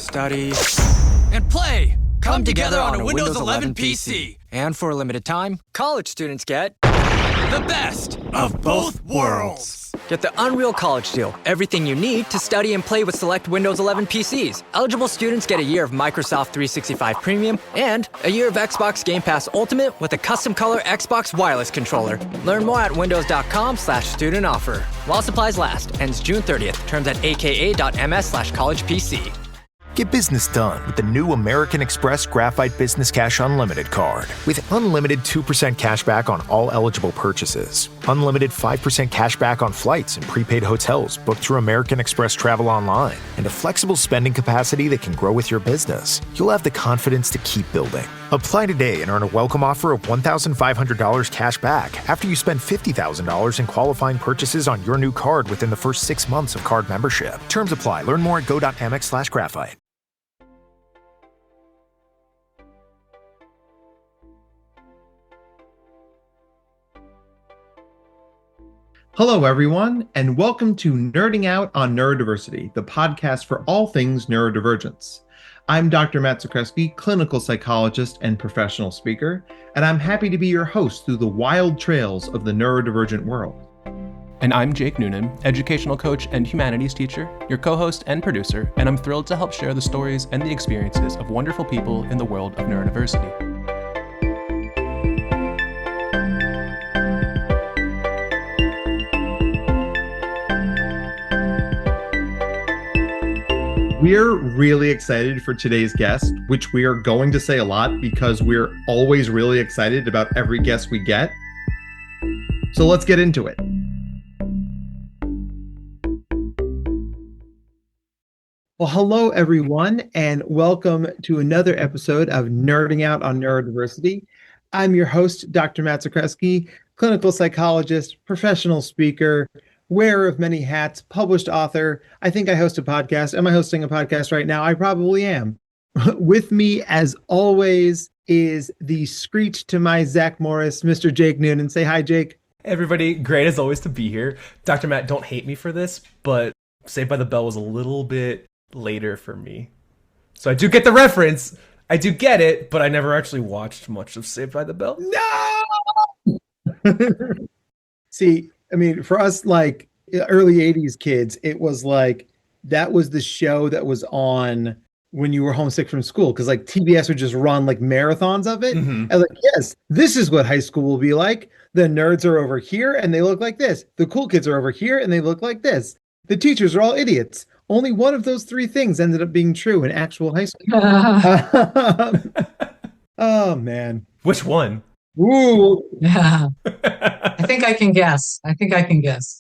study, and play come together on a Windows 11 PC. And for a limited time, college students get The best of both worlds. Get the Unreal College Deal. Everything you need to study and play with select Windows 11 PCs. Eligible students get a year of Microsoft 365 Premium and a year of Xbox Game Pass Ultimate with a custom color Xbox wireless controller. Learn more at windows.com/student offer. While supplies last. Ends June 30th. Terms at aka.ms/collegepc. Get business done with the new American Express Graphite Business Cash Unlimited card. With unlimited 2% cash back on all eligible purchases, unlimited 5% cash back on flights and prepaid hotels booked through American Express Travel Online, and a flexible spending capacity that can grow with your business, you'll have the confidence to keep building. Apply today and earn a welcome offer of $1,500 cash back after you spend $50,000 in qualifying purchases on your new card within the first 6 months of card membership. Terms apply. Learn more at go.amex/graphite. Hello, everyone, and welcome to Nerding Out on Neurodiversity, the podcast for all things neurodivergence. I'm Dr. Matt Zakreski, clinical psychologist and professional speaker, and I'm happy to be your host through the wild trails of the neurodivergent world. And I'm Jake Noonan, educational coach and humanities teacher, your co-host and producer, and I'm thrilled to help share the stories and the experiences of wonderful people in the world of neurodiversity. We're really excited for today's guest, which we are going to say a lot because we're always really excited about every guest we get. So let's get into it. Well, hello, everyone, and welcome to another episode of Nerding Out on Neurodiversity. I'm your host, Dr. Matt Zakreski, clinical psychologist, professional speaker, wearer of many hats, published author. I think I host a podcast. Am I hosting a podcast right now? I probably am. With me, as always, is the screech to my Zach Morris, Mr. Jake Noonan. Say hi, Jake. Hey everybody, great as always to be here. Dr. Matt, don't hate me for this, but Saved by the Bell was a little bit later for me. So I do get the reference. I do get it, but I never actually watched much of Saved by the Bell. No! See, I mean, for us, like early 80s kids, it was like that was the show that was on when you were homesick from school, because like TBS would just run like marathons of it. Mm-hmm. And like, yes, this is what high school will be like. The nerds are over here and they look like this. The cool kids are over here and they look like this. The teachers are all idiots. Only one of those three things ended up being true in actual high school. Oh, man. Which one? Ooh. Yeah. I think I can guess.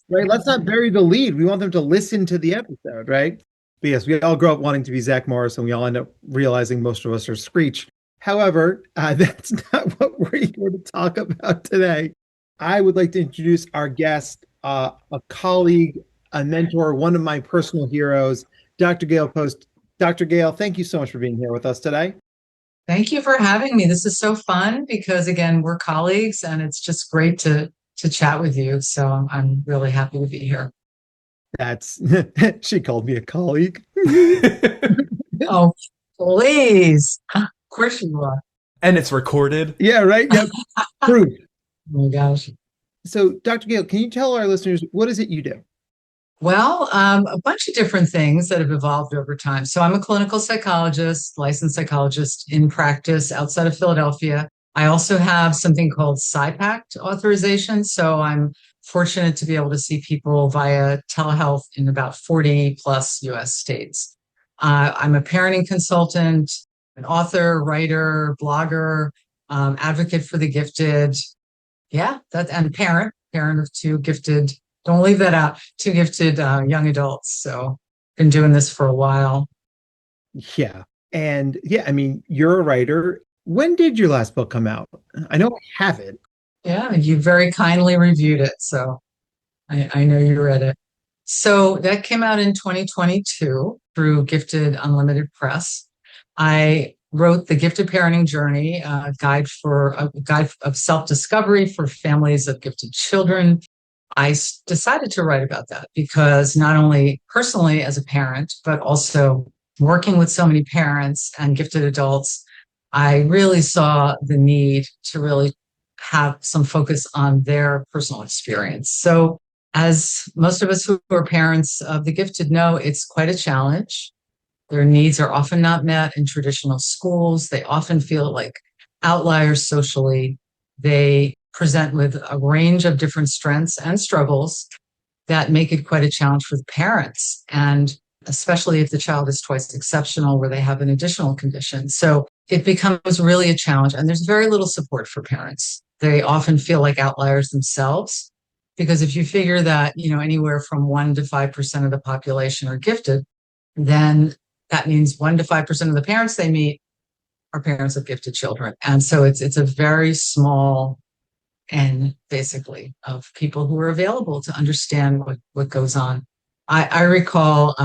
Right. Let's not bury the lead. We want them to listen to the episode, right? But yes, we all grow up wanting to be Zach Morris, and we all end up realizing most of us are Screech. However, that's not what we're here to talk about today. I would like to introduce our guest, a colleague, a mentor, one of my personal heroes, Dr. Gail Post. Dr. Gail, thank you so much for being here with us today. Thank you for having me. This is so fun because, again, we're colleagues and it's just great to chat with you. So I'm really happy to be here. She called me a colleague. Oh, please. Of course you are. And it's recorded. Yeah, right. Yep. Proof. Oh my gosh. So, Dr. Gail, can you tell our listeners, what is it you do? Well, a bunch of different things that have evolved over time. So I'm a clinical psychologist, licensed psychologist in practice outside of Philadelphia. I also have something called PsyPact authorization. So I'm fortunate to be able to see people via telehealth in about 40 plus US states. I'm a parenting consultant, an author, writer, blogger, advocate for the gifted. Yeah, and parent of two gifted. Don't leave that out. Two gifted young adults. So been doing this for a while. Yeah. And yeah, I mean, you're a writer. When did your last book come out? I know I have it. Yeah, you very kindly reviewed it. So I know you read it. So that came out in 2022 through Gifted Unlimited Press. I wrote The Gifted Parenting Journey, a guide of self-discovery for families of gifted children. I decided to write about that because not only personally as a parent, but also working with so many parents and gifted adults, I really saw the need to really have some focus on their personal experience. So as most of us who are parents of the gifted know, it's quite a challenge. Their needs are often not met in traditional schools. They often feel like outliers socially. They present with a range of different strengths and struggles that make it quite a challenge for the parents. And especially if the child is twice exceptional, where they have an additional condition. So it becomes really a challenge. And there's very little support for parents. They often feel like outliers themselves, because if you figure that, anywhere from 1% to 5% of the population are gifted, then that means 1% to 5% of the parents they meet are parents of gifted children. And so it's a very small N, basically, of people who are available to understand what goes on. I recall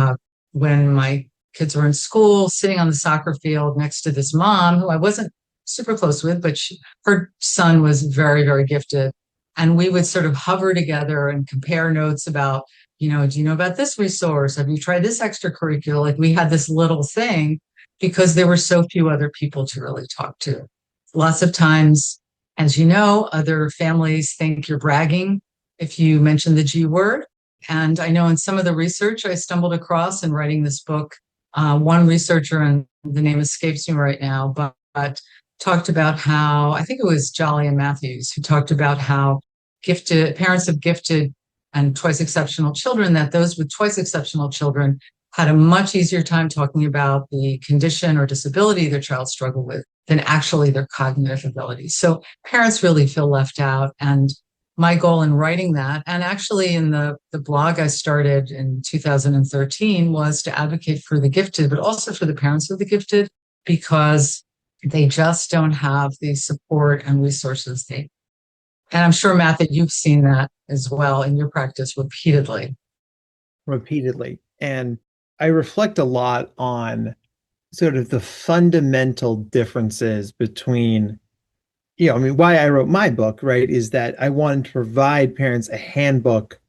when my kids were in school, sitting on the soccer field next to this mom who I wasn't super close with, but her son was very, very gifted. And we would sort of hover together and compare notes about, do you know about this resource? Have you tried this extracurricular? Like, we had this little thing because there were so few other people to really talk to. Lots of times, as you know, other families think you're bragging if you mention the G word. And I know in some of the research I stumbled across in writing this book, one researcher, and the name escapes me right now, but talked about how, I think it was Jolly and Matthews, who talked about how parents of gifted and twice exceptional children, that those with twice exceptional children had a much easier time talking about the condition or disability their child struggled with than actually their cognitive abilities. So parents really feel left out. And my goal in writing that, and actually in the blog I started in 2013, was to advocate for the gifted, but also for the parents of the gifted, because they just don't have the support and resources they need. And I'm sure, Matt, that you've seen that as well in your practice repeatedly. And I reflect a lot on sort of the fundamental differences between, why I wrote my book, right, is that I wanted to provide parents a handbook,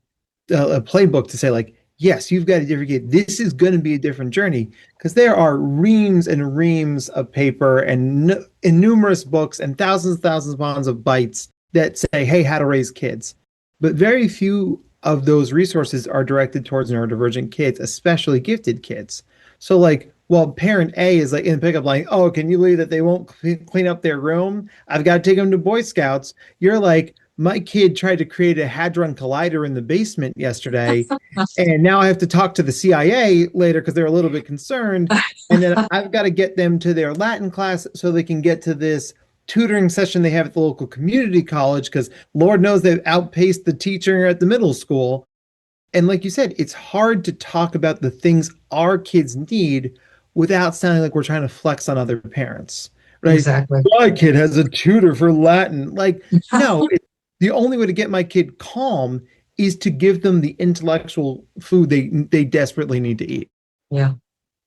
a playbook to say, like, yes, you've got a different kid. This is going to be a different journey, because there are reams and reams of paper and numerous books and thousands of pounds of bites that say, hey, how to raise kids. But very few of those resources are directed towards neurodivergent kids, especially gifted kids. So, like, while parent A is like in the pickup line, oh, can you believe that they won't clean up their room? I've got to take them to Boy Scouts. You're like, my kid tried to create a Hadron Collider in the basement yesterday, and now I have to talk to the CIA later because they're a little bit concerned. And then I've got to get them to their Latin class so they can get to this tutoring session they have at the local community college, because Lord knows they've outpaced the teacher at the middle school. And like you said, it's hard to talk about the things our kids need without sounding like we're trying to flex on other parents, right? Exactly. My kid has a tutor for Latin. Like, no, the only way to get my kid calm is to give them the intellectual food they desperately need to eat. Yeah.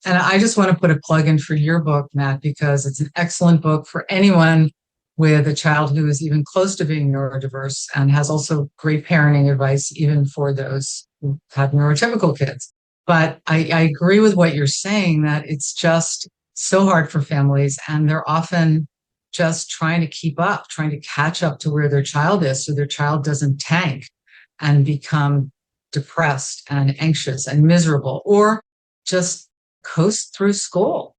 And I just want to put a plug in for your book, Matt, because it's an excellent book for anyone with a child who is even close to being neurodiverse, and has also great parenting advice, even for those who have neurotypical kids. But I agree with what you're saying, that it's just so hard for families, and they're often just trying to keep up, trying to catch up to where their child is, so their child doesn't tank and become depressed and anxious and miserable, or just coast through school,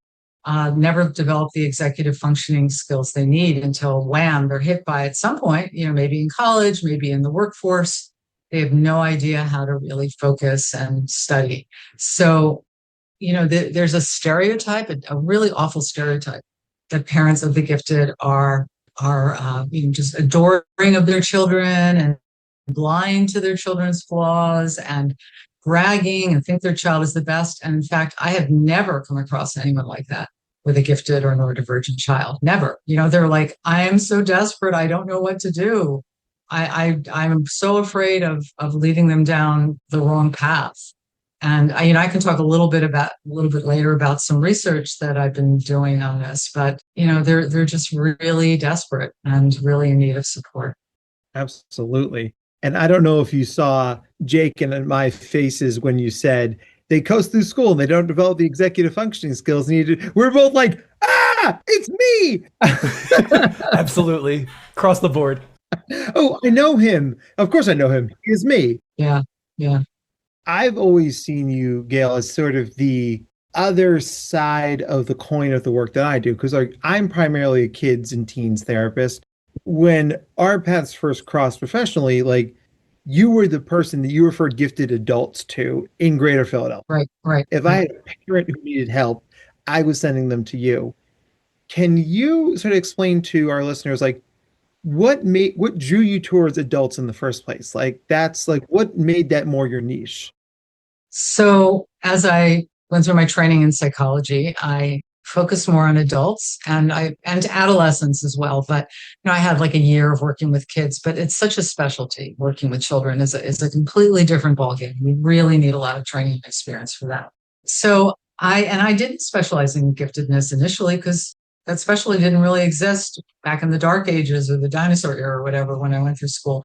never develop the executive functioning skills they need until wham, they're hit by, at some point, maybe in college, maybe in the workforce. They have no idea how to really focus and study. So, there's a stereotype, a really awful stereotype, that parents of the gifted are just adoring of their children and blind to their children's flaws and bragging and think their child is the best. And in fact, I have never come across anyone like that with a gifted or neurodivergent child. Never. They're like, I am so desperate, I don't know what to do. I'm so afraid of leading them down the wrong path. And I can talk a little bit later about some research that I've been doing on this, but they're just really desperate and really in need of support. Absolutely. And I don't know if you saw Jake and my faces when you said they coast through school and they don't develop the executive functioning skills needed. We're both like, it's me. Absolutely. Across the board. Oh, I know him. Of course I know him. He is me. Yeah. Yeah. I've always seen you, Gail, as sort of the other side of the coin of the work that I do, because like I'm primarily a kids and teens therapist. When our paths first crossed professionally, like you were the person that you referred gifted adults to in Greater Philadelphia. Right. Right. If I had a parent who needed help, I was sending them to you. Can you sort of explain to our listeners, like, what drew you towards adults in the first place? Like, that's like, what made that more your niche? So as I went through my training in psychology, I focused more on adults and adolescents as well. But I had like a year of working with kids, but it's such a specialty. Working with children is a completely different ballgame. We really need a lot of training and experience for that. So I didn't specialize in giftedness initially because that specialty didn't really exist back in the dark ages or the dinosaur era or whatever when I went through school.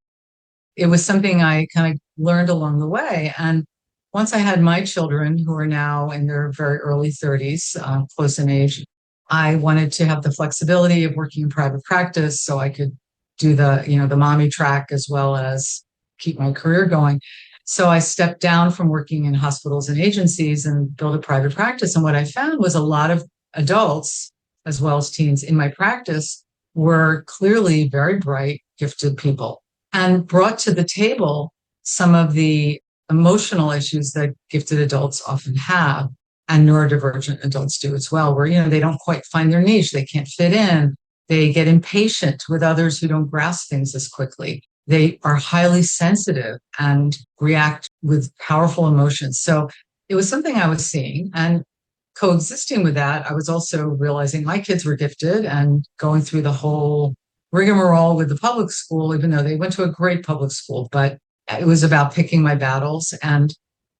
It was something I kind of learned along the way. And once I had my children, who are now in their very early 30s, close in age, I wanted to have the flexibility of working in private practice so I could do the mommy track as well as keep my career going. So I stepped down from working in hospitals and agencies and built a private practice. And what I found was a lot of adults, as well as teens in my practice, were clearly very bright, gifted people and brought to the table some of the emotional issues that gifted adults often have, and neurodivergent adults do as well, where, they don't quite find their niche. They can't fit in. They get impatient with others who don't grasp things as quickly. They are highly sensitive and react with powerful emotions. So it was something I was seeing, and coexisting with that, I was also realizing my kids were gifted and going through the whole rigmarole with the public school, even though they went to a great public school, but it was about picking my battles, and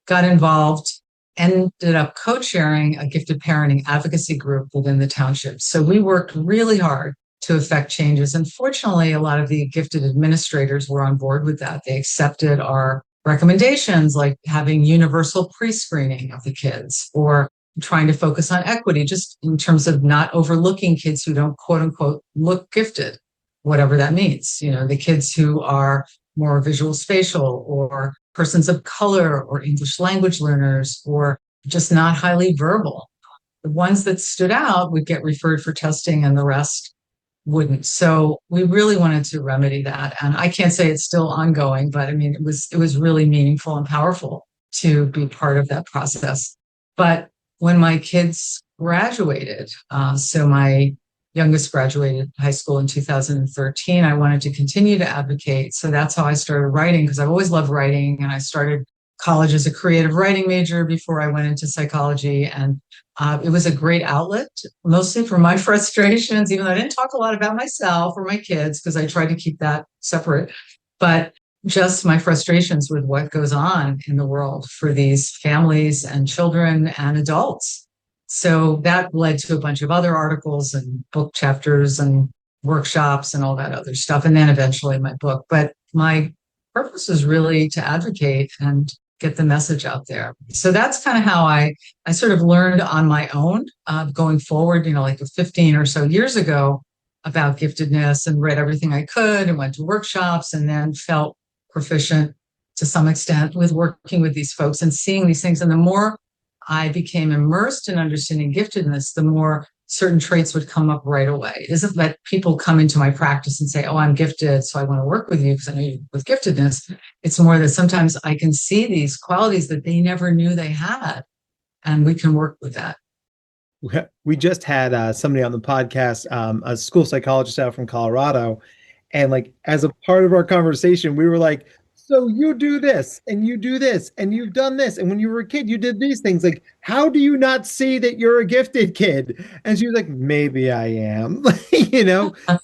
got involved, ended up co-chairing a gifted parenting advocacy group within the township. So we worked really hard to affect changes. And fortunately, a lot of the gifted administrators were on board with that. They accepted our recommendations, like having universal pre-screening of the kids, or trying to focus on equity, just in terms of not overlooking kids who don't, quote unquote, look gifted, whatever that means. The kids who are more visual spatial, or persons of color, or English language learners, or just not highly verbal. The ones that stood out would get referred for testing and the rest wouldn't. So we really wanted to remedy that. And I can't say it's still ongoing, but it was really meaningful and powerful to be part of that process. But when my kids graduated, so my youngest graduated high school in 2013. I wanted to continue to advocate. So that's how I started writing, because I've always loved writing. And I started college as a creative writing major before I went into psychology. And it was a great outlet, mostly for my frustrations, even though I didn't talk a lot about myself or my kids, because I tried to keep that separate. But just my frustrations with what goes on in the world for these families and children and adults. So that led to a bunch of other articles and book chapters and workshops and all that other stuff. And then eventually my book. But my purpose is really to advocate and get the message out there. So that's kind of how I sort of learned on my own going forward, like 15 or so years ago, about giftedness, and read everything I could and went to workshops, and then felt proficient to some extent with working with these folks and seeing these things. And the more I became immersed in understanding giftedness, the more certain traits would come up right away. It isn't that people come into my practice and say, oh, I'm gifted, so I want to work with you because I know you with giftedness. It's more that sometimes I can see these qualities that they never knew they had, and we can work with that. We just had somebody on the podcast, a school psychologist out from Colorado. And as a part of our conversation, we were like, so you do this and you do this and you've done this. And when you were a kid, you did these things. How do you not see that you're a gifted kid? And she was like, maybe I am,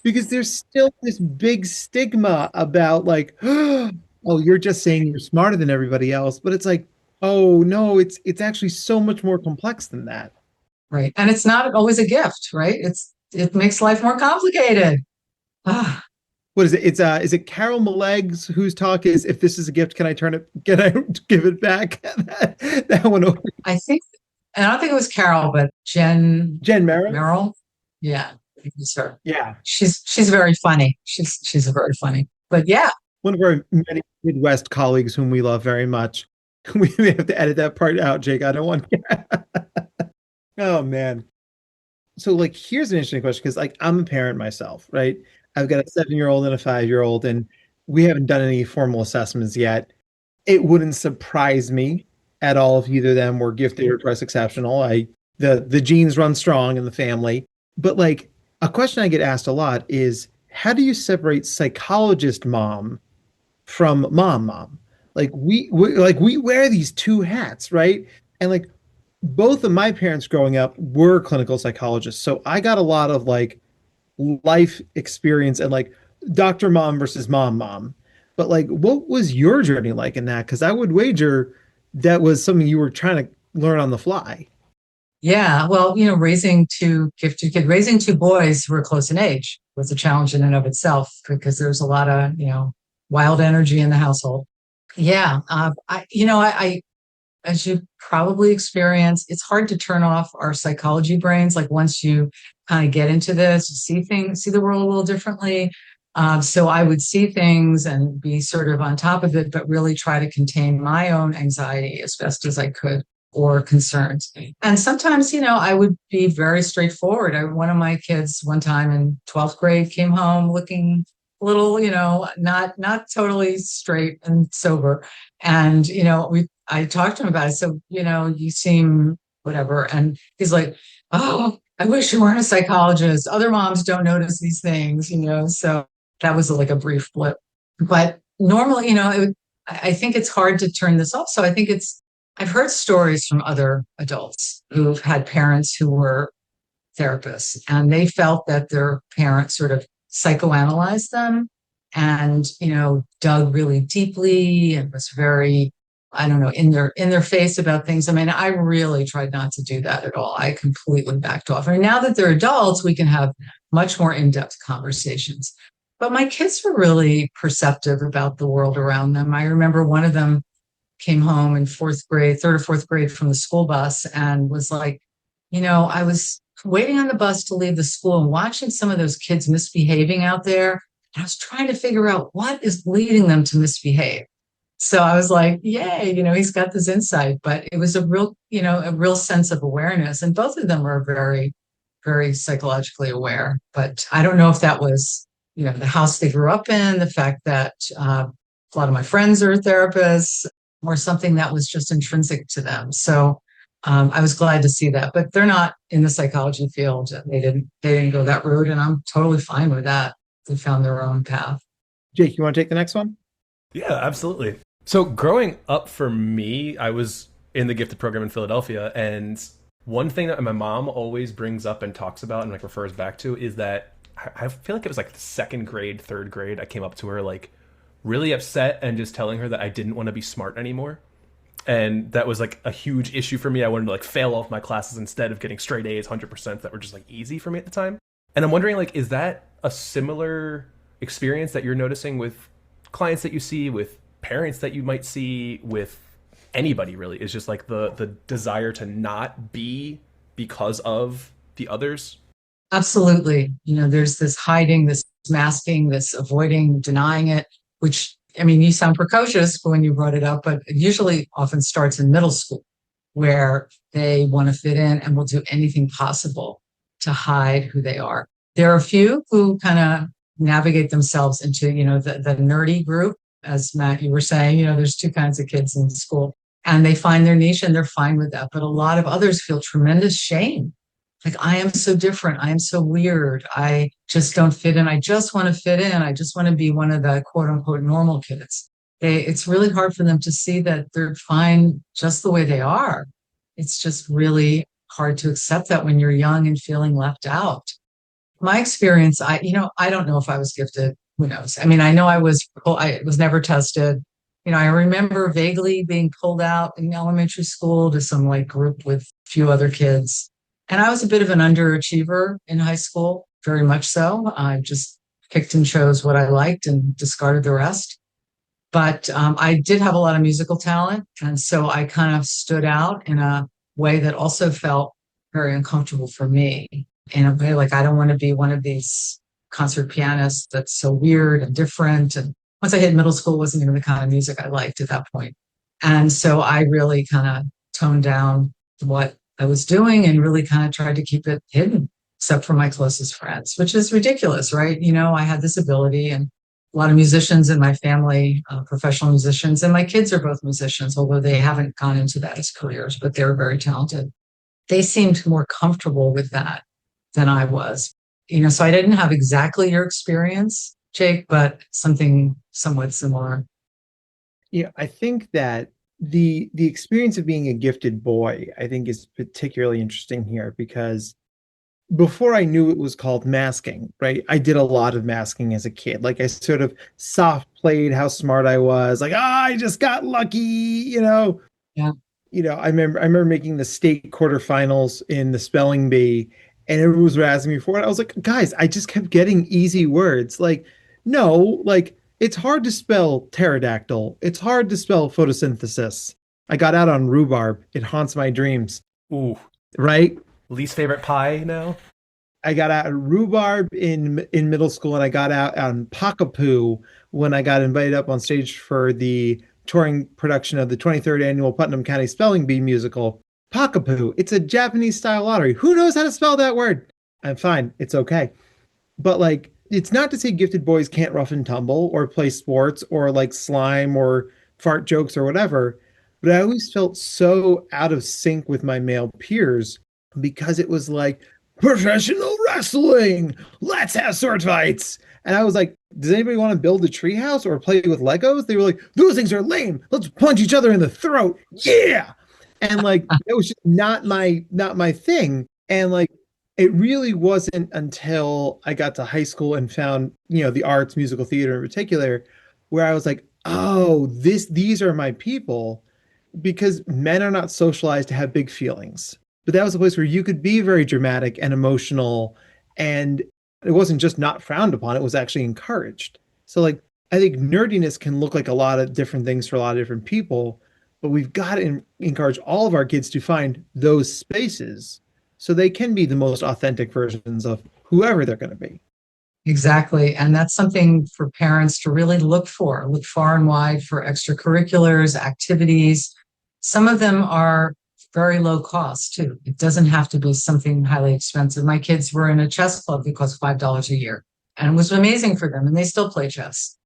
because there's still this big stigma about oh, you're just saying you're smarter than everybody else. But it's oh no, it's actually so much more complex than that. Right. And it's not always a gift, right? It makes life more complicated. what is it? It's is it Carol Maleg's whose talk is "If this is a gift, can I turn it? Can I give it back?" that one over. I think, and I don't think it was Carol, but Jen Merrill. Merrill. Yeah, I think it was her. Yeah, she's very funny. She's very funny. But yeah, one of our many Midwest colleagues whom we love very much. We may have to edit that part out, Jake. I don't want. Oh man. So like, here's an interesting question because like I'm a parent myself, right? I've got a 7-year-old and a 5-year-old, and we haven't done any formal assessments yet. It wouldn't surprise me at all if either of them were gifted or twice exceptional. The genes run strong in the family. But like a question I get asked a lot is, how do you separate psychologist mom from mom? Like we wear these two hats, right? And like both of my parents growing up were clinical psychologists. So I got a lot of like life experience and like Dr. Mom versus mom. But like, what was your journey like in that? Because I would wager that was something you were trying to learn on the fly. yeah. Well, raising two gifted kids, raising two boys who were close in age was a challenge in and of itself because there's a lot of wild energy in the household. Yeah, I as you probably experience, it's hard to turn off our psychology brains. Like once you kind of get into this, you see the world a little differently. So I would see things and be sort of on top of it, but really try to contain my own anxiety as best as I could or concerns. And sometimes, I would be very straightforward. One of my kids one time in 12th grade came home looking a little, not totally straight and sober. And, I talked to him about it. So, you seem whatever. And he's like, oh, I wish you weren't a psychologist. Other moms don't notice these things, so that was like a brief blip. But normally, I think it's hard to turn this off. So I think I've heard stories from other adults who've had parents who were therapists and they felt that their parents sort of psychoanalyzed them and, dug really deeply and was very, I don't know, in their face about things. I mean, I really tried not to do that at all. I completely backed off. I mean, now that they're adults, we can have much more in-depth conversations. But my kids were really perceptive about the world around them. I remember one of them came home in third or fourth grade from the school bus and was like, I was waiting on the bus to leave the school and watching some of those kids misbehaving out there. And I was trying to figure out what is leading them to misbehave. So I was like, yay, he's got this insight, but it was a real sense of awareness. And both of them were very, very psychologically aware. But I don't know if that was, the house they grew up in, the fact that a lot of my friends are therapists, or something that was just intrinsic to them. So I was glad to see that, but they're not in the psychology field. They didn't go that route, and I'm totally fine with that. They found their own path. Jake, you want to take the next one? Yeah, absolutely. So growing up for me, I was in the gifted program in Philadelphia, and one thing that my mom always brings up and talks about and like refers back to is that I feel like it was like second grade, third grade. I came up to her like really upset and just telling her that I didn't want to be smart anymore. And that was like a huge issue for me. I wanted to like fail all of my classes instead of getting straight A's, 100% that were just like easy for me at the time. And I'm wondering, like, is that a similar experience that you're noticing with clients that you see, with parents that you might see, with anybody really? Is just like the desire to not be because of the others? Absolutely. There's this hiding, this masking, this avoiding, denying it, which, I mean, you sound precocious when you brought it up, but it usually often starts in middle school where they want to fit in and will do anything possible to hide who they are. There are a few who kind of navigate themselves into, the nerdy group. As Matt, you were saying, there's two kinds of kids in school and they find their niche and they're fine with that. But a lot of others feel tremendous shame. Like, I am so different. I am so weird. I just don't fit in. I just want to fit in. I just want to be one of the quote unquote normal kids. It's really hard for them to see that they're fine just the way they are. It's just really hard to accept that when you're young and feeling left out. My experience, I don't know if I was gifted. Who knows? I mean, I know I was never tested. I remember vaguely being pulled out in elementary school to some like group with a few other kids. And I was a bit of an underachiever in high school, very much so. I just picked and chose what I liked and discarded the rest. But I did have a lot of musical talent. And so I kind of stood out in a way that also felt very uncomfortable for me. In a way, like, I don't want to be one of these concert pianists that's so weird and different. And once I hit middle school, it wasn't even the kind of music I liked at that point. And so I really kind of toned down what I was doing and really kind of tried to keep it hidden, except for my closest friends, which is ridiculous, right? You know, I had this ability, and a lot of musicians in my family, professional musicians, and my kids are both musicians, although they haven't gone into that as careers, but they're very talented. They seemed more comfortable with that than I was. You know, so I didn't have exactly your experience, Jake, but something somewhat similar. Yeah, I think that the experience of being a gifted boy, I think, is particularly interesting here, because before I knew it was called masking, right? I did a lot of masking as a kid. Like, I sort of soft played how smart I was. Like, I just got lucky, you know. Yeah. You know, I remember making the state quarterfinals in the spelling bee, and everyone was asking me for it. I was like, guys, I just kept getting easy words. Like, no, like, it's hard to spell pterodactyl. It's hard to spell photosynthesis. I got out on rhubarb. It haunts my dreams. Ooh. Right? Least favorite pie now? I got out on rhubarb in middle school, and I got out on Pakapoo when I got invited up on stage for the touring production of the 23rd annual Putnam County Spelling Bee musical. Pakapoo. It's a Japanese style lottery. Who knows how to spell that word? I'm fine. It's okay. But, like, it's not to say gifted boys can't rough and tumble or play sports or like slime or fart jokes or whatever. But I always felt so out of sync with my male peers, because it was like, professional wrestling, let's have sword fights. And I was like, does anybody want to build a treehouse or play with Legos? They were like, those things are lame. Let's punch each other in the throat. Yeah. And like, it was just not my thing. And like, it really wasn't until I got to high school and found, you know, the arts, musical theater in particular, where I was like, oh, these are my people, because men are not socialized to have big feelings. But that was a place where you could be very dramatic and emotional, and it wasn't just not frowned upon, it was actually encouraged. So like, I think nerdiness can look like a lot of different things for a lot of different people, but we've got to encourage all of our kids to find those spaces so they can be the most authentic versions of whoever they're going to be. Exactly. And that's something for parents to really look far and wide for extracurriculars, activities. Some of them are very low cost too. It doesn't have to be something highly expensive. My kids were in a chess club that cost $5 a year, and it was amazing for them, and they still play chess.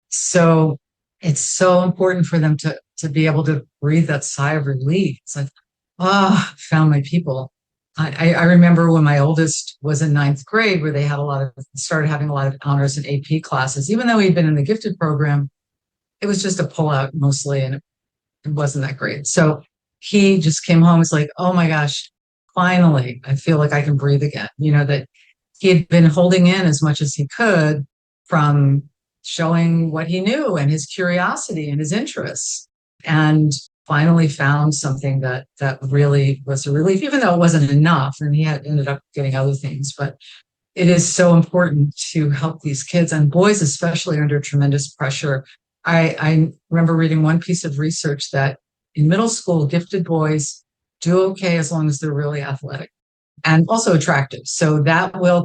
So it's so important for them to be able to breathe that sigh of relief. It's like, I found my people. I remember when my oldest was in ninth grade, where they had started having a lot of honors and AP classes. Even though he'd been in the gifted program, it was just a pullout mostly, and it wasn't that great. So he just came home. It's like, oh my gosh, finally, I feel like I can breathe again. You know, that he had been holding in as much as he could from showing what he knew and his curiosity and his interests, and finally found something that really was a relief, even though it wasn't enough, and he had ended up getting other things. But it is so important to help these kids, and boys especially, under tremendous pressure. I remember reading one piece of research that in middle school, gifted boys do okay as long as they're really athletic and also attractive. So that will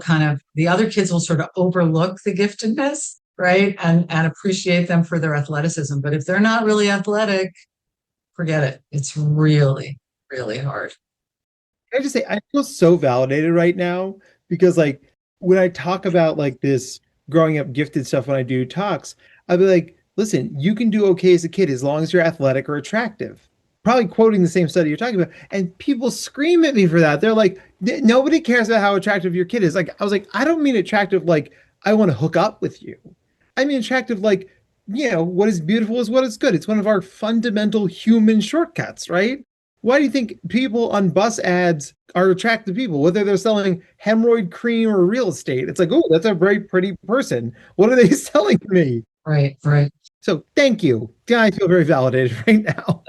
the other kids will sort of overlook the giftedness, right? And appreciate them for their athleticism. But if they're not really athletic, forget it. It's really, really hard. Can I just say, I feel so validated right now, because like, when I talk about like this growing up gifted stuff, when I do talks, I'll be like, listen, you can do okay as a kid as long as you're athletic or attractive. Probably quoting the same study you're talking about. And people scream at me for that. They're like, nobody cares about how attractive your kid is. Like, I was like, I don't mean attractive like I want to hook up with you. I mean attractive like, you know, what is beautiful is what is good. It's one of our fundamental human shortcuts, right? Why do you think people on bus ads are attractive people, whether they're selling hemorrhoid cream or real estate? It's like, oh, that's a very pretty person. What are they selling me? Right. So thank you. Yeah, I feel very validated right now.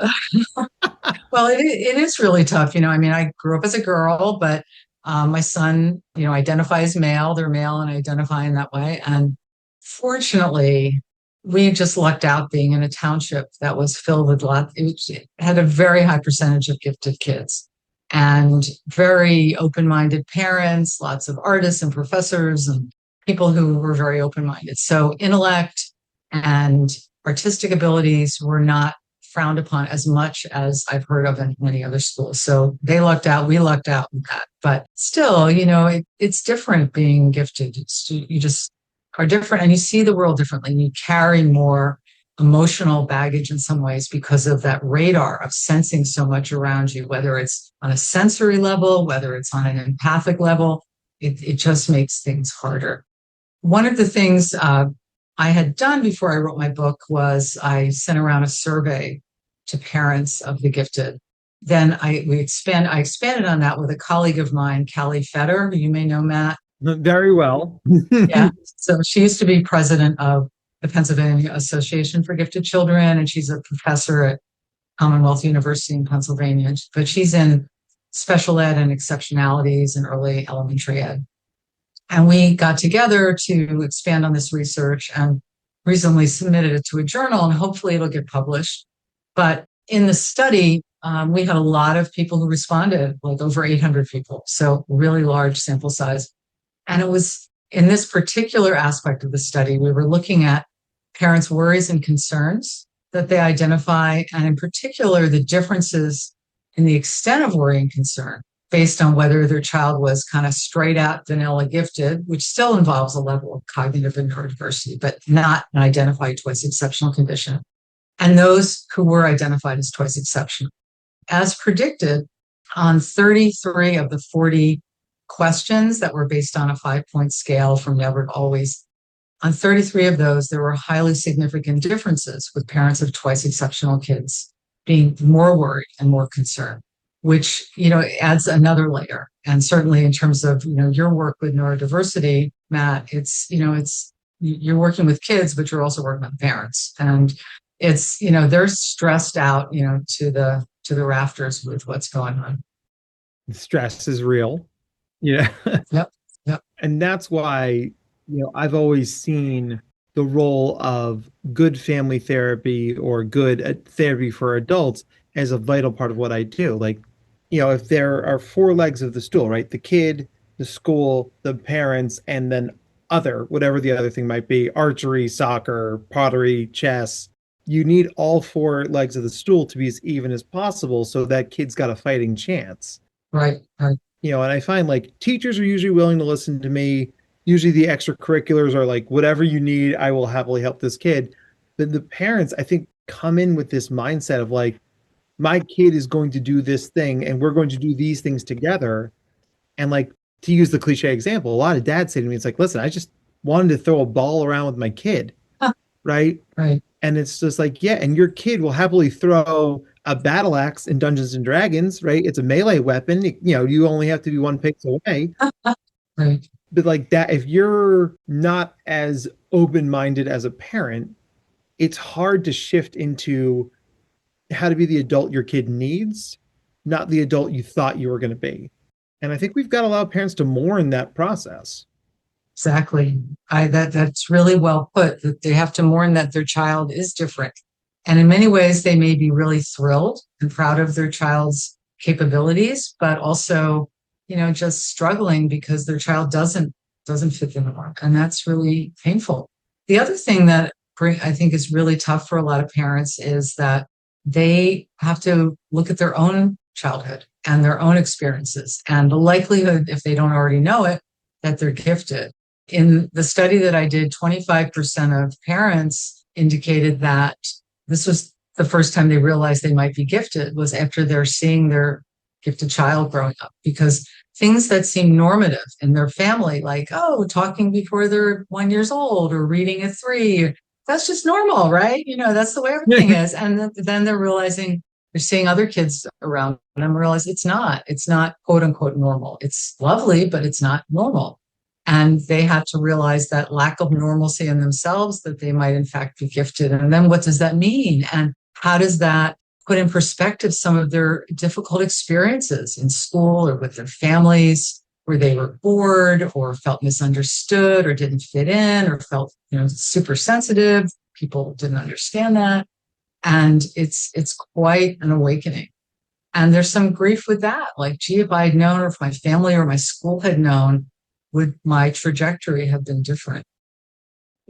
Well, it is really tough. You know, I mean, I grew up as a girl, but my son, you know, identifies male. They're male and identify in that way. And Fortunately, we just lucked out being in a township that was filled with it had a very high percentage of gifted kids and very open-minded parents, lots of artists and professors and people who were very open-minded. So intellect and artistic abilities were not frowned upon as much as I've heard of in many other schools. So they lucked out, we lucked out with that. But still, it's different being gifted. You just are different and you see the world differently and you carry more emotional baggage in some ways because of that radar of sensing so much around you, whether it's on a sensory level, whether it's on an empathic level, it just makes things harder. One of the things I had done before I wrote my book was I sent around a survey to parents of the gifted. Then I expanded on that with a colleague of mine, Callie Fetter, who you may know, Matt. Very well. Yeah. So she used to be president of the Pennsylvania Association for Gifted Children, and she's a professor at Commonwealth University in Pennsylvania. But she's in special ed and exceptionalities and early elementary ed. And we got together to expand on this research and recently submitted it to a journal, and hopefully it'll get published. But in the study, we had a lot of people who responded, like over 800 people. So really large sample size. And it was in this particular aspect of the study, we were looking at parents' worries and concerns that they identify, and in particular, the differences in the extent of worry and concern based on whether their child was kind of straight out vanilla gifted, which still involves a level of cognitive and neurodiversity, but not an identified twice exceptional condition, and those who were identified as twice exceptional. As predicted, on 33 of the 40 questions that were based on a 5-point scale from never to always, on 33 of those, there were highly significant differences with parents of twice exceptional kids being more worried and more concerned, which, adds another layer. And certainly in terms of, your work with neurodiversity, Matt, you're working with kids, but you're also working with parents. And it's, they're stressed out, to the rafters with what's going on. Stress is real. Yeah. Yep. And that's why, I've always seen the role of good family therapy or good therapy for adults as a vital part of what I do. Like, if there are 4 legs of the stool, right? The kid, the school, the parents, and then whatever the other thing might be, archery, soccer, pottery, chess. You need all 4 legs of the stool to be as even as possible so that kid's got a fighting chance. Right. And I find like teachers are usually willing to listen to me. Usually the extracurriculars are like, whatever you need, I will happily help this kid. But the parents, I think, come in with this mindset of like, my kid is going to do this thing and we're going to do these things together. And like, to use the cliche example, a lot of dads say to me, it's like, listen, I just wanted to throw a ball around with my kid. Right. And it's just like, yeah, and your kid will happily throw a battle axe in Dungeons and Dragons, right? It's a melee weapon. You only have to be 1 pix away. Right. But like that, if you're not as open-minded as a parent, it's hard to shift into how to be the adult your kid needs, not the adult you thought you were going to be. And I think we've got to allow parents to mourn that process. Exactly. That's really well put, that they have to mourn that their child is different. And in many ways, they may be really thrilled and proud of their child's capabilities, but also, just struggling because their child doesn't fit the norm. And that's really painful. The other thing that I think is really tough for a lot of parents is that they have to look at their own childhood and their own experiences and the likelihood, if they don't already know it, that they're gifted. In the study that I did, 25% of parents indicated that this was the first time they realized they might be gifted was after they're seeing their gifted child growing up, because things that seem normative in their family, like, talking before they're 1 year old or reading at 3, that's just normal, right? That's the way everything is. And then they're realizing they're seeing other kids around them and realize it's not quote unquote normal. It's lovely, but it's not normal. And they have to realize that lack of normalcy in themselves, that they might in fact be gifted. And then what does that mean? And how does that put in perspective some of their difficult experiences in school or with their families where they were bored or felt misunderstood or didn't fit in or felt, super sensitive. People didn't understand that. And it's quite an awakening. And there's some grief with that. Like, gee, if I had known, or if my family or my school had known, would my trajectory have been different?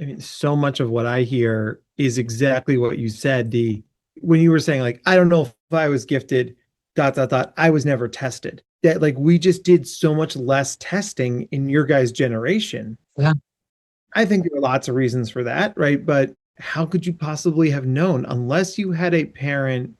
I mean, so much of what I hear is exactly what you said. When you were saying, like, I don't know if I was gifted, ... I was never tested. That, like, we just did so much less testing in your guys' generation. Yeah. I think there are lots of reasons for that, right? But how could you possibly have known unless you had a parent?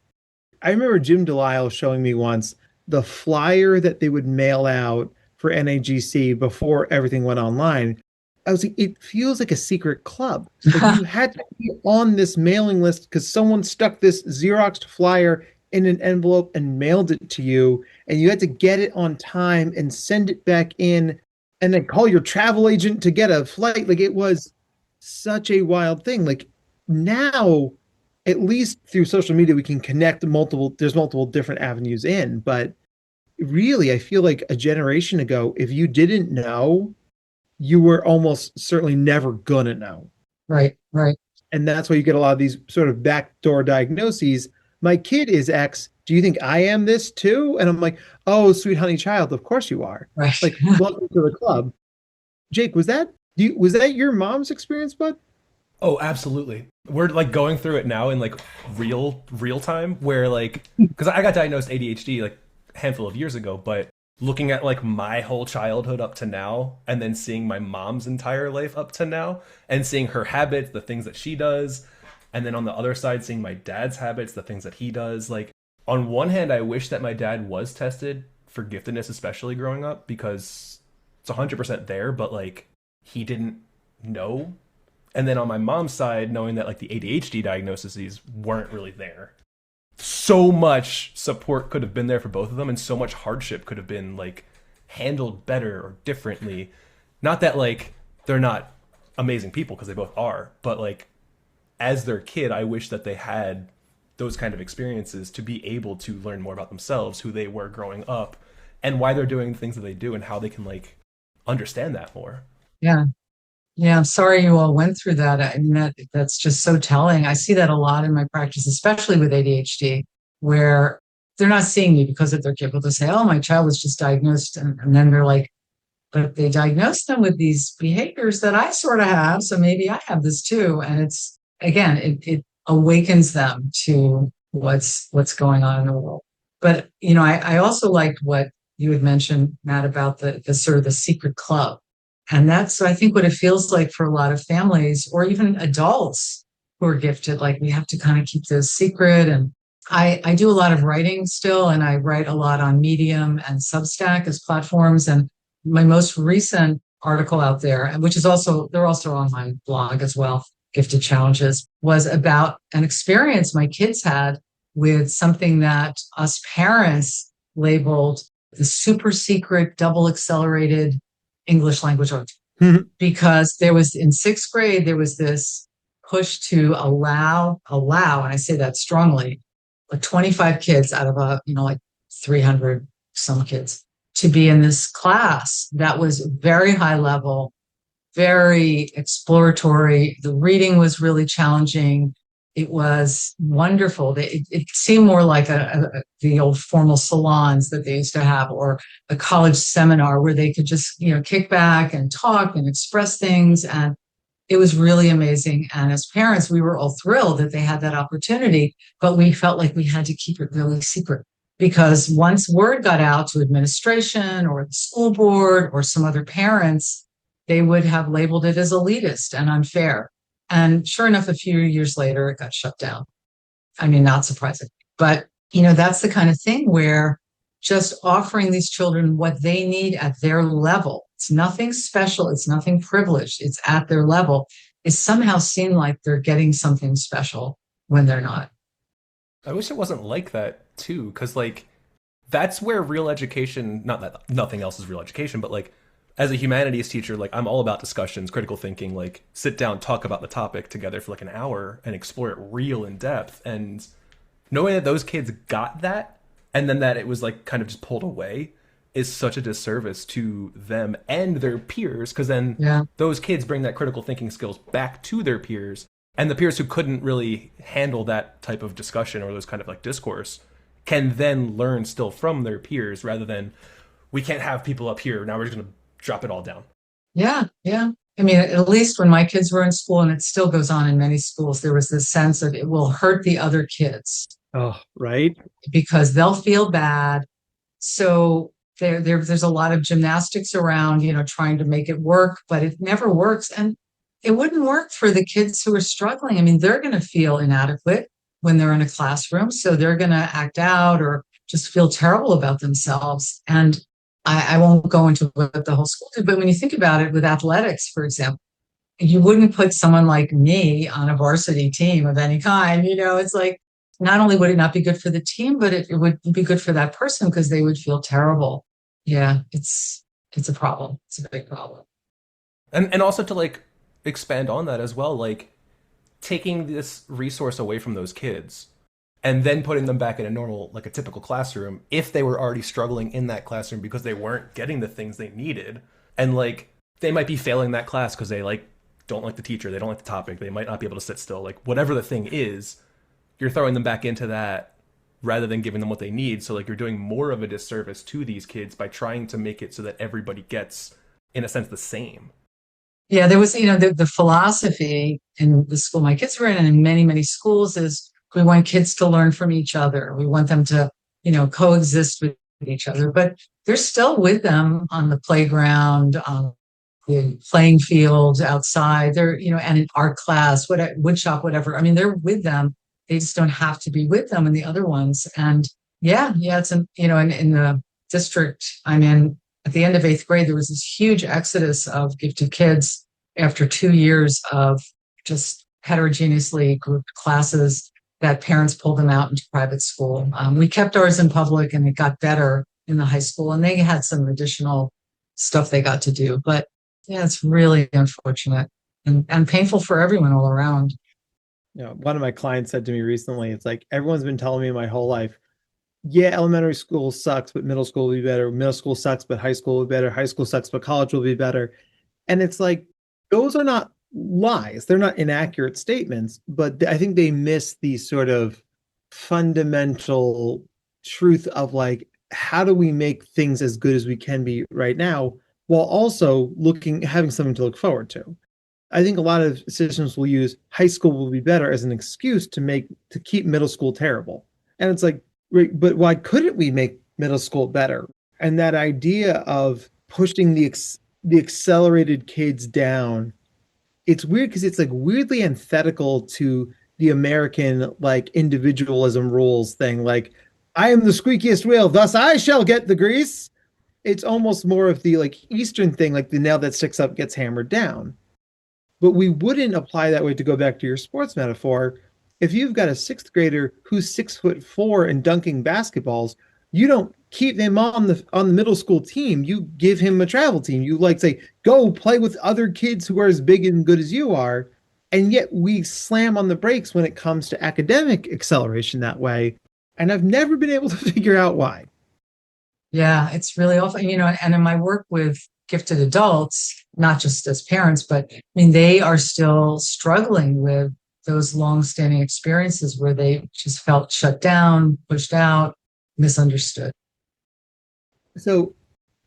I remember Jim Delisle showing me once the flyer that they would mail out for NAGC before everything went online. I was like, it feels like a secret club. Like, you had to be on this mailing list because someone stuck this Xeroxed flyer in an envelope and mailed it to you, and you had to get it on time and send it back in and then call your travel agent to get a flight. Like, it was such a wild thing. Like, now, at least through social media, we can connect there's multiple different avenues in, but really, I feel like a generation ago, if you didn't know, you were almost certainly never gonna know. Right. And that's why you get a lot of these sort of backdoor diagnoses. My kid is X. Do you think I am this too? And I'm like, oh, sweet honey child, of course you are. Right. Like, welcome to the club. Jake, was that your mom's experience, bud? Oh, absolutely. We're like going through it now in like real time, where like, because I got diagnosed ADHD like a handful of years ago, but looking at like my whole childhood up to now, and then seeing my mom's entire life up to now, and seeing her habits, the things that she does, and then on the other side, seeing my dad's habits, the things that he does. Like, on one hand, I wish that my dad was tested for giftedness, especially growing up, because it's 100% there, but like, he didn't know. And then on my mom's side, knowing that like the ADHD diagnoses weren't really there. So much support could have been there for both of them, and so much hardship could have been like handled better or differently. Not that like they're not amazing people, because they both are, but like as their kid, I wish that they had those kind of experiences to be able to learn more about themselves, who they were growing up, and why they're doing the things that they do, and how they can like understand that more. Yeah. I'm sorry you all went through that. I mean, that's just so telling. I see that a lot in my practice, especially with ADHD, where they're not seeing me because of their kid. They'll say, oh, my child was just diagnosed. And then they're like, but they diagnosed them with these behaviors that I sort of have. So maybe I have this too. And it's, again, it awakens them to what's going on in the world. But, I also liked what you had mentioned, Matt, about the sort of the secret club. And that's, I think, what it feels like for a lot of families, or even adults who are gifted. Like, we have to kind of keep this secret. And I do a lot of writing still, and I write a lot on Medium and Substack as platforms. And my most recent article out there, which is they're also on my blog as well, Gifted Challenges, was about an experience my kids had with something that us parents labeled the super secret double accelerated English language arts. Because there was, in sixth grade, there was this push to allow, and I say that strongly, like 25 kids out of like 300 some kids to be in this class that was very high level, very exploratory. The reading was really challenging. It was wonderful. It seemed more like the old formal salons that they used to have, or a college seminar where they could just, kick back and talk and express things. And it was really amazing. And as parents, we were all thrilled that they had that opportunity, but we felt like we had to keep it really secret, because once word got out to administration or the school board or some other parents, they would have labeled it as elitist and unfair. And sure enough, a few years later, it got shut down. I mean, not surprising. But, that's the kind of thing where just offering these children what they need at their level, it's nothing special, it's nothing privileged, it's at their level, is somehow seen like they're getting something special when they're not. I wish it wasn't like that, too, because, like, that's where real education, not that nothing else is real education, but, like, as a humanities teacher, like, I'm all about discussions, critical thinking, like, sit down, talk about the topic together for like an hour and explore it real in depth. And knowing that those kids got that, and then that it was like kind of just pulled away, is such a disservice to them and their peers, because then those kids bring that critical thinking skills back to their peers, and the peers who couldn't really handle that type of discussion or those kind of like discourse can then learn still from their peers, rather than, we can't have people up here, now we're just going to drop it all down. Yeah. I mean, at least when my kids were in school, and it still goes on in many schools, there was this sense of it will hurt the other kids. Oh, right. Because they'll feel bad. So there's a lot of gymnastics around, trying to make it work, but it never works. And it wouldn't work for the kids who are struggling. I mean, they're going to feel inadequate when they're in a classroom. So they're going to act out or just feel terrible about themselves. And I won't go into what the whole school did, but when you think about it with athletics, for example, you wouldn't put someone like me on a varsity team of any kind. It's like, not only would it not be good for the team, but it would be good for that person because they would feel terrible. Yeah, it's a problem. It's a big problem. And also to like expand on that as well, like taking this resource away from those kids and then putting them back in a normal, like a typical classroom, if they were already struggling in that classroom because they weren't getting the things they needed. And like, they might be failing that class because they like don't like the teacher, they don't like the topic, they might not be able to sit still, like whatever the thing is, you're throwing them back into that rather than giving them what they need. So like, you're doing more of a disservice to these kids by trying to make it so that everybody gets, in a sense, the same. Yeah, there was, the philosophy in the school my kids were in, and in many, many schools, is we want kids to learn from each other. We want them to, coexist with each other, but they're still with them on the playground, on the playing field, outside. They're, and in art class, wood shop, whatever. I mean, they're with them. They just don't have to be with them and the other ones. And it's, in the district I'm in, at the end of 8th grade, there was this huge exodus of gifted kids after 2 years of just heterogeneously grouped classes that parents pulled them out into private school. We kept ours in public, and it got better in the high school, and they had some additional stuff they got to do. But yeah, it's really unfortunate and painful for everyone all around. One of my clients said to me recently, it's like, everyone's been telling me my whole life, yeah, elementary school sucks, but middle school will be better. Middle school sucks, but high school will be better. High school sucks, but college will be better. And it's like, those are not lies. They're not inaccurate statements, but I think they miss the sort of fundamental truth of like, how do we make things as good as we can be right now, while also having something to look forward to. I think a lot of systems will use high school will be better as an excuse to keep middle school terrible. And it's like, but why couldn't we make middle school better? And that idea of pushing the accelerated kids down, it's weird because it's like weirdly antithetical to the American like individualism rules thing. Like, I am the squeakiest wheel, thus I shall get the grease. It's almost more of the like Eastern thing, like the nail that sticks up gets hammered down. But we wouldn't apply that way, to go back to your sports metaphor. If you've got a 6th grader who's 6'4" and dunking basketballs, you don't keep him on the middle school team. You give him a travel team. You like say, go play with other kids who are as big and good as you are. And yet we slam on the brakes when it comes to academic acceleration that way. And I've never been able to figure out why. Yeah, it's really awful. And in my work with gifted adults, not just as parents, but I mean, they are still struggling with those long-standing experiences where they just felt shut down, pushed out, misunderstood. So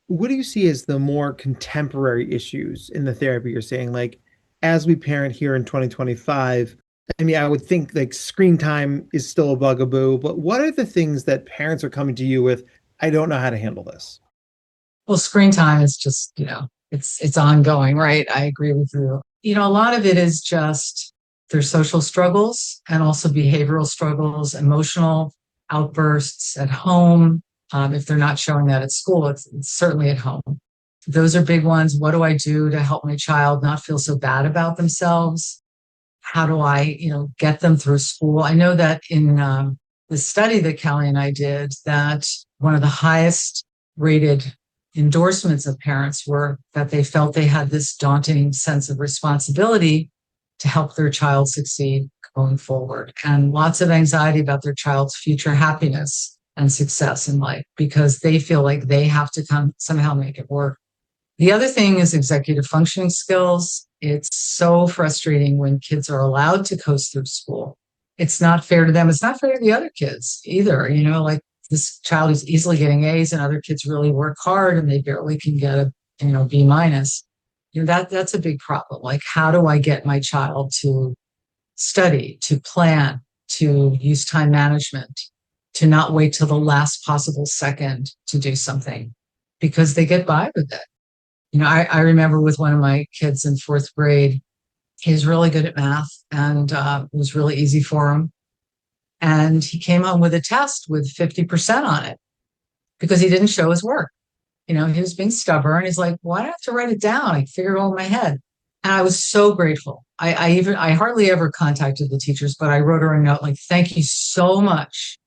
what do you see as the more contemporary issues in the therapy you're saying? Like, as we parent here in 2025, I mean, I would think like screen time is still a bugaboo, but what are the things that parents are coming to you with? I don't know how to handle this. Well, screen time is just, it's ongoing, right? I agree with you. A lot of it is just their social struggles and also behavioral struggles, emotional outbursts at home. If they're not showing that at school, it's certainly at home. Those are big ones. What do I do to help my child not feel so bad about themselves? How do I, get them through school? I know that in the study that Callie and I did, that one of the highest rated endorsements of parents were that they felt they had this daunting sense of responsibility to help their child succeed going forward, and lots of anxiety about their child's future happiness and success in life because they feel like they have to somehow make it work. The other thing is executive functioning skills. It's so frustrating when kids are allowed to coast through school. It's not fair to them. It's not fair to the other kids either. Like this child is easily getting A's and other kids really work hard and they barely can get a, B minus. That's a big problem. Like, how do I get my child to study, to plan, to use time management, to not wait till the last possible second to do something because they get by with it. I remember with one of my kids in fourth grade, he was really good at math and it was really easy for him. And he came home with a test with 50% on it because he didn't show his work. He was being stubborn. He's like, why do I have to write it down? I figure it all in my head. And I was so grateful. I hardly ever contacted the teachers, but I wrote her a note like, thank you so much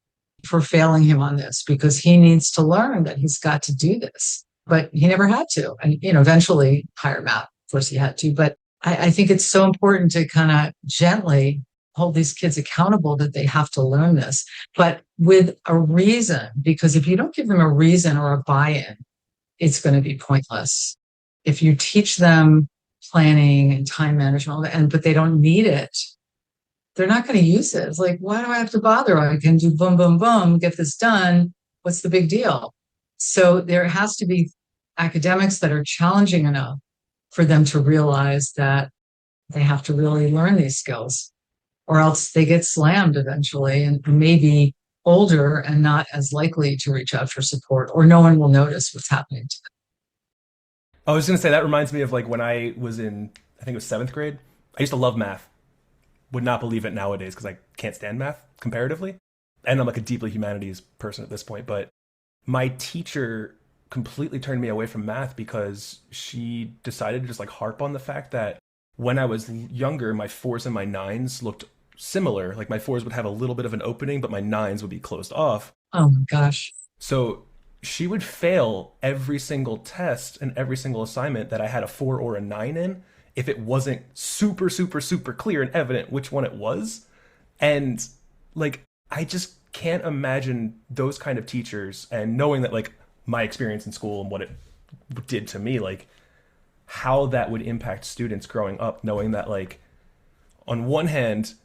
for failing him on this because he needs to learn that he's got to do this. But he never had to. And, eventually higher math, of course he had to. But I think it's so important to kind of gently hold these kids accountable that they have to learn this, but with a reason, because if you don't give them a reason or a buy-in, it's going to be pointless. If you teach them planning and time management, but they don't need it, they're not going to use it. It's like, why do I have to bother? I can do boom, boom, boom, get this done. What's the big deal? So there has to be academics that are challenging enough for them to realize that they have to really learn these skills, or else they get slammed eventually and maybe older and not as likely to reach out for support, or no one will notice what's happening to them. I was going to say, that reminds me of like when I was in, I think it was 7th grade. I used to love math. Would not believe it nowadays because I can't stand math comparatively. And I'm like a deeply humanities person at this point. But my teacher completely turned me away from math because she decided to just like harp on the fact that when I was younger, my 4s and my 9s looked similar. Like my 4s would have a little bit of an opening, but my 9s would be closed off. Oh my gosh. So she would fail every single test and every single assignment that I had a 4 or a 9 in if it wasn't super, super, super clear and evident which one it was. And like, I just can't imagine those kind of teachers, and knowing that like my experience in school and what it did to me, like how that would impact students growing up, knowing that like on one hand,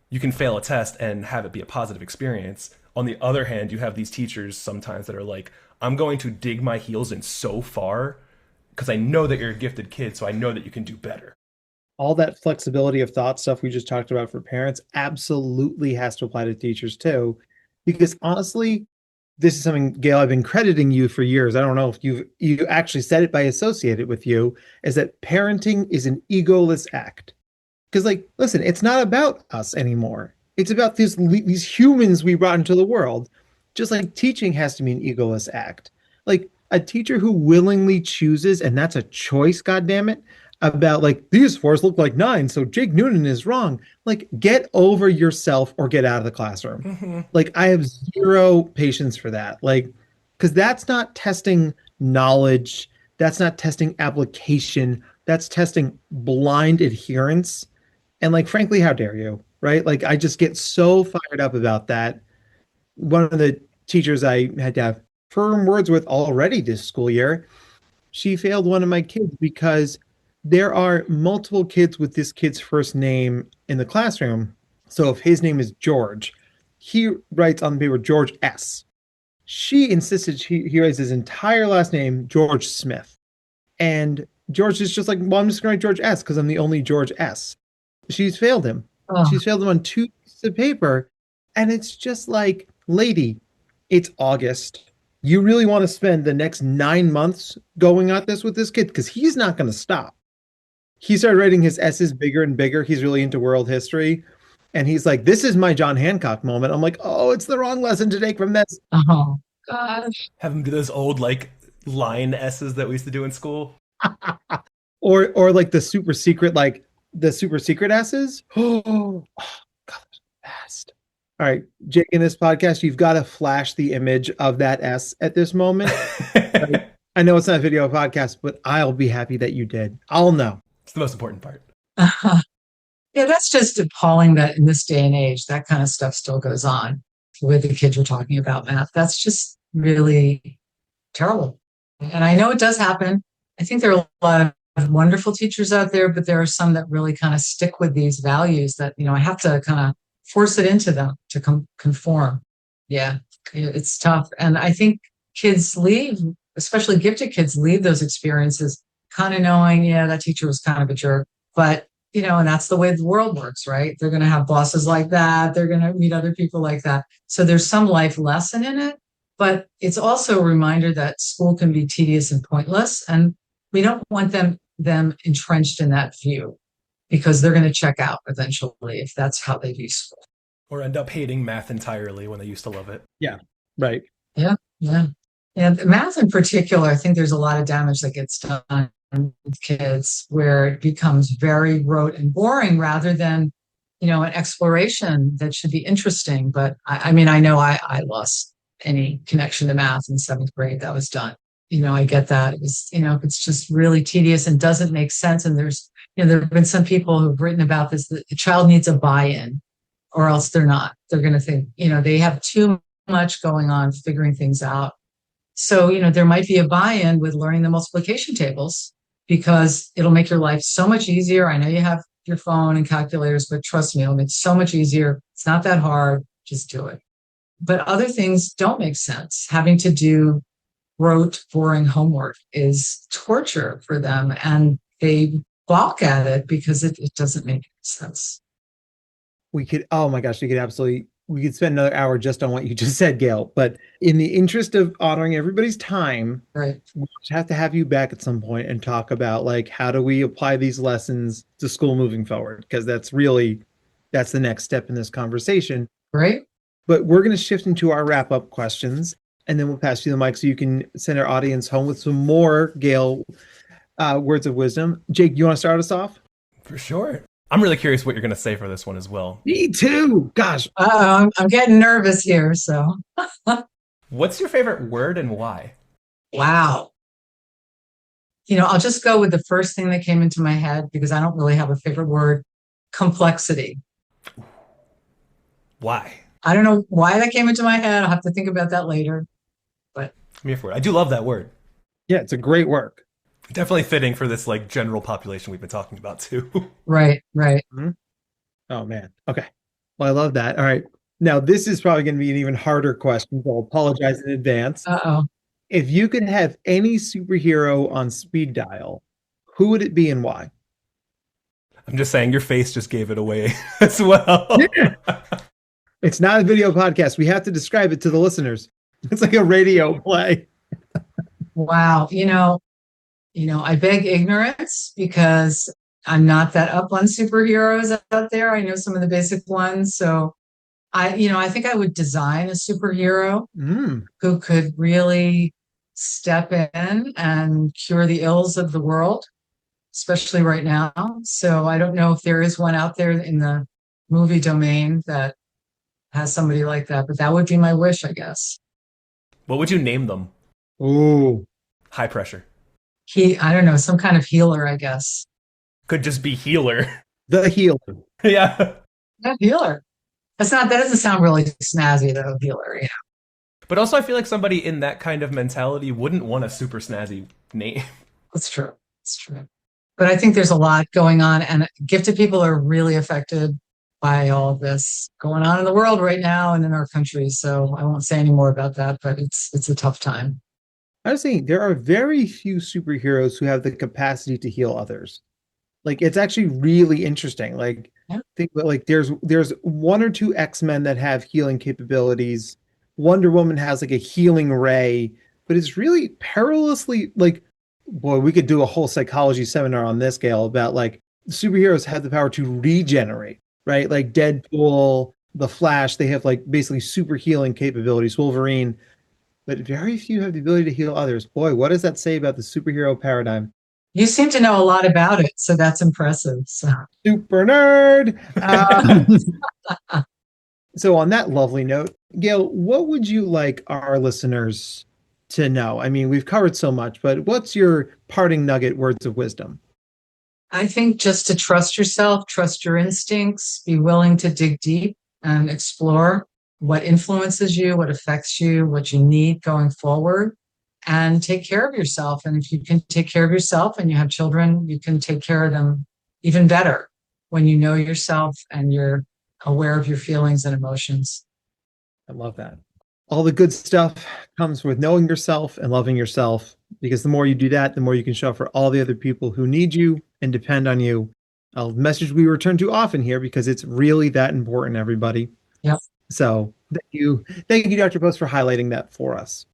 you can fail a test and have it be a positive experience. On the other hand, you have these teachers sometimes that are like, I'm going to dig my heels in so far because I know that you're a gifted kid, so I know that you can do better. All that flexibility of thought stuff we just talked about for parents absolutely has to apply to teachers too. Because honestly, this is something, Gail, I've been crediting you for years. I don't know if you actually said it by associated with you, is that parenting is an egoless act. Because like, listen, it's not about us anymore. It's about these humans we brought into the world. Just like teaching has to be an egoless act. Like a teacher who willingly chooses, and that's a choice, goddammit, about like, these 4s look like 9, so Jake Noonan is wrong. Like, get over yourself or get out of the classroom. Mm-hmm. Like, I have zero patience for that. Like, because that's not testing knowledge. That's not testing application. That's testing blind adherence. And like, frankly, how dare you, right? Like, I just get so fired up about that. One of the teachers I had to have firm words with already this school year, she failed one of my kids because there are multiple kids with this kid's first name in the classroom. So if his name is George, he writes on the paper George S. She insisted he writes his entire last name, George Smith. And George is just like, well, I'm just going to write George S because I'm the only George S. She's failed him. Oh. She's failed him on 2 pieces of paper. And it's just like, lady, it's August. You really want to spend the next 9 months going at this with this kid? Because he's not going to stop. He started writing his S's bigger and bigger. He's really into world history. And he's like, this is my John Hancock moment. I'm like, oh, it's the wrong lesson to take from this. Oh, gosh. Have him do those old, like, line S's that we used to do in school. or like the super secret S's. Oh, God, best. All right, Jake, in this podcast, you've got to flash the image of that S at this moment. Right? I know it's not a video podcast, but I'll be happy that you did. I'll know. It's the most important part. Yeah, that's just appalling that in this day and age, that kind of stuff still goes on. the way the kids were talking about math. That's just really terrible. And I know it does happen. I think there are a lot of wonderful teachers out there, but there are some that really kind of stick with these values that, I have to kind of force it into them to conform. Yeah, it's tough. And I think kids leave, especially gifted kids, leave those experiences kind of knowing, yeah, that teacher was kind of a jerk. But, and that's the way the world works, right? They're going to have bosses like that. They're going to meet other people like that. So there's some life lesson in it, but it's also a reminder that school can be tedious and pointless. And we don't want them entrenched in that view, because they're going to check out eventually if that's how they view school. Or end up hating math entirely when they used to love it. Yeah, right. Yeah. And math in particular, I think there's a lot of damage that gets done with kids where it becomes very rote and boring rather than, an exploration that should be interesting. But I know I lost any connection to math in 7th grade. That was done. I get that. It was, it's just really tedious and doesn't make sense. And there's, there have been some people who've written about this, that the child needs a buy-in or else they're not. They're going to think, they have too much going on figuring things out. So, there might be a buy-in with learning the multiplication tables because it'll make your life so much easier. I know you have your phone and calculators, but trust me, it'll make it so much easier. It's not that hard. Just do it. But other things don't make sense. Having to do rote, boring homework is torture for them, and they balk at it because it doesn't make sense. We could spend another hour just on what you just said, Gail. But in the interest of honoring everybody's time, right, we have to have you back at some point and talk about how do we apply these lessons to school moving forward? Because that's the next step in this conversation. Right. But we're going to shift into our wrap-up questions, and then we'll pass you the mic so you can send our audience home with some more Gail words of wisdom. Jake, you want to start us off? For sure. I'm really curious what you're going to say for this one as well. Me too. Gosh. I'm getting nervous here. So, what's your favorite word and why? Wow. I'll just go with the first thing that came into my head because I don't really have a favorite word. Complexity. Why? I don't know why that came into my head. I'll have to think about that later. But I'm here for it. I do love that word. Yeah, it's a great work. Definitely fitting for this general population we've been talking about too. Right. Mm-hmm. Oh man. Okay. Well, I love that. All right. Now this is probably going to be an even harder question, so I'll apologize in advance. Uh-oh. If you could have any superhero on speed dial, who would it be and why? I'm just saying your face just gave it away as well. Yeah. It's not a video podcast. We have to describe it to the listeners. It's like a radio play. Wow. I beg ignorance because I'm not that up on superheroes out there. I know some of the basic ones. So I think I would design a superhero who could really step in and cure the ills of the world, especially right now. So I don't know if there is one out there in the movie domain that has somebody like that, but that would be my wish, I guess. What would you name them? Ooh. High pressure. I don't know, some kind of healer, I guess. Could just be healer. The healer. Yeah. Healer. That doesn't sound really snazzy though, healer, But also I feel like somebody in that kind of mentality wouldn't want a super snazzy name. That's true. It's true. But I think there's a lot going on, and gifted people are really affected by all of this going on in the world right now and in our country. So I won't say any more about that, but it's a tough time. I was saying there are very few superheroes who have the capacity to heal others. It's actually really interesting. Think about there's one or two X-Men that have healing capabilities. Wonder Woman has a healing ray, but it's really perilously boy, we could do a whole psychology seminar on this, Gail, about superheroes have the power to regenerate, right? Like Deadpool, the Flash, they have basically super healing capabilities. Wolverine. But very few have the ability to heal others. Boy, what does that say about the superhero paradigm? You seem to know a lot about it, so that's impressive. So. Super nerd. So on that lovely note, Gail, what would you like our listeners to know? I mean, we've covered so much, but what's your parting nugget words of wisdom? I think just to trust yourself, trust your instincts, be willing to dig deep and explore. what influences you, what affects you, what you need going forward, and take care of yourself. And if you can take care of yourself and you have children, you can take care of them even better when you know yourself and you're aware of your feelings and emotions. I love that. All the good stuff comes with knowing yourself and loving yourself, because the more you do that, the more you can show up for all the other people who need you and depend on you. A message we return to often here because it's really that important, everybody. Yep. So thank you, Dr. Post, for highlighting that for us.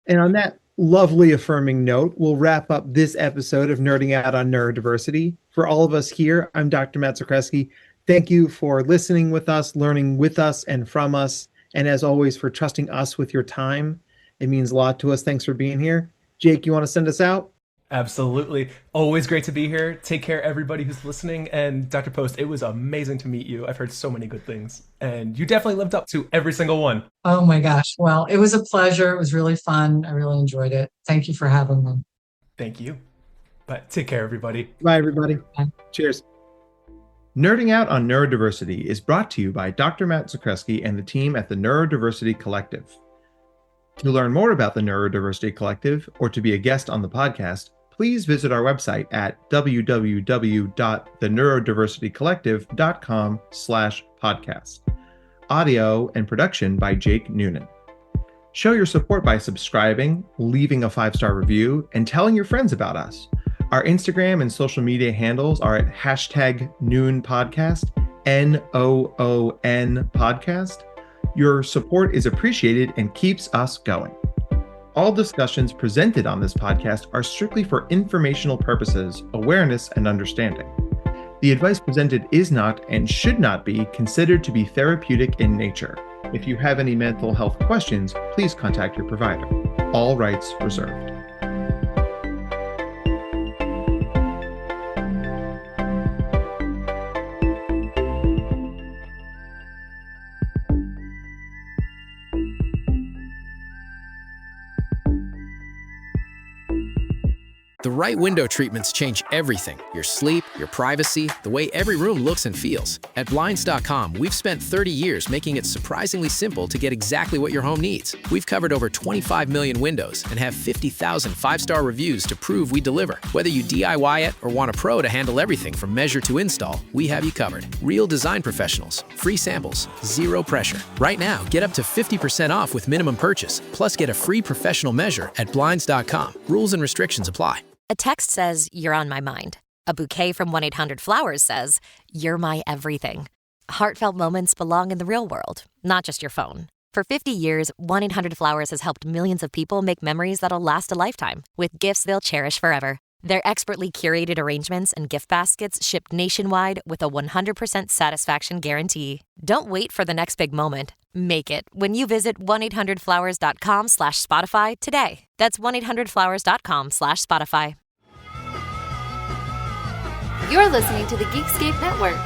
And on that lovely affirming note, we'll wrap up this episode of Nerding Out on Neurodiversity. For all of us here, I'm Dr. Matt Zakreski. Thank you for listening with us, learning with us and from us. And as always, for trusting us with your time. It means a lot to us. Thanks for being here. Jake, you want to send us out? Absolutely. Always great to be here. Take care, everybody who's listening. And Dr. Post, it was amazing to meet you. I've heard so many good things. And you definitely lived up to every single one. Oh my gosh. Well, it was a pleasure. It was really fun. I really enjoyed it. Thank you for having me. Thank you. But take care, everybody. Bye, everybody. Bye. Cheers. Nerding Out on Neurodiversity is brought to you by Dr. Matt Zakreski and the team at the Neurodiversity Collective. To learn more about the Neurodiversity Collective or to be a guest on the podcast, please visit our website at www.theneurodiversitycollective.com/podcast. Audio and production by Jake Noonan. Show your support by subscribing, leaving a 5-star review, and telling your friends about us. Our Instagram and social media handles are at #NoonPodcast, NOON podcast. Your support is appreciated and keeps us going. All discussions presented on this podcast are strictly for informational purposes, awareness, and understanding. The advice presented is not and should not be considered to be therapeutic in nature. If you have any mental health questions, please contact your provider. All rights reserved. The right window treatments change everything: your sleep, your privacy, the way every room looks and feels. At Blinds.com, we've spent 30 years making it surprisingly simple to get exactly what your home needs. We've covered over 25 million windows and have 50,000 5-star reviews to prove we deliver. Whether you DIY it or want a pro to handle everything from measure to install, we have you covered. Real design professionals, free samples, zero pressure. Right now, get up to 50% off with minimum purchase, plus get a free professional measure at Blinds.com. Rules and restrictions apply. A text says, "You're on my mind." A bouquet from 1-800-Flowers says, "You're my everything." Heartfelt moments belong in the real world, not just your phone. For 50 years, 1-800-Flowers has helped millions of people make memories that'll last a lifetime with gifts they'll cherish forever. Their expertly curated arrangements and gift baskets ship nationwide with a 100% satisfaction guarantee. Don't wait for the next big moment. Make it when you visit 1-800-Flowers.com/Spotify today. That's 1-800-Flowers.com/Spotify. You're listening to the Geekscape Network.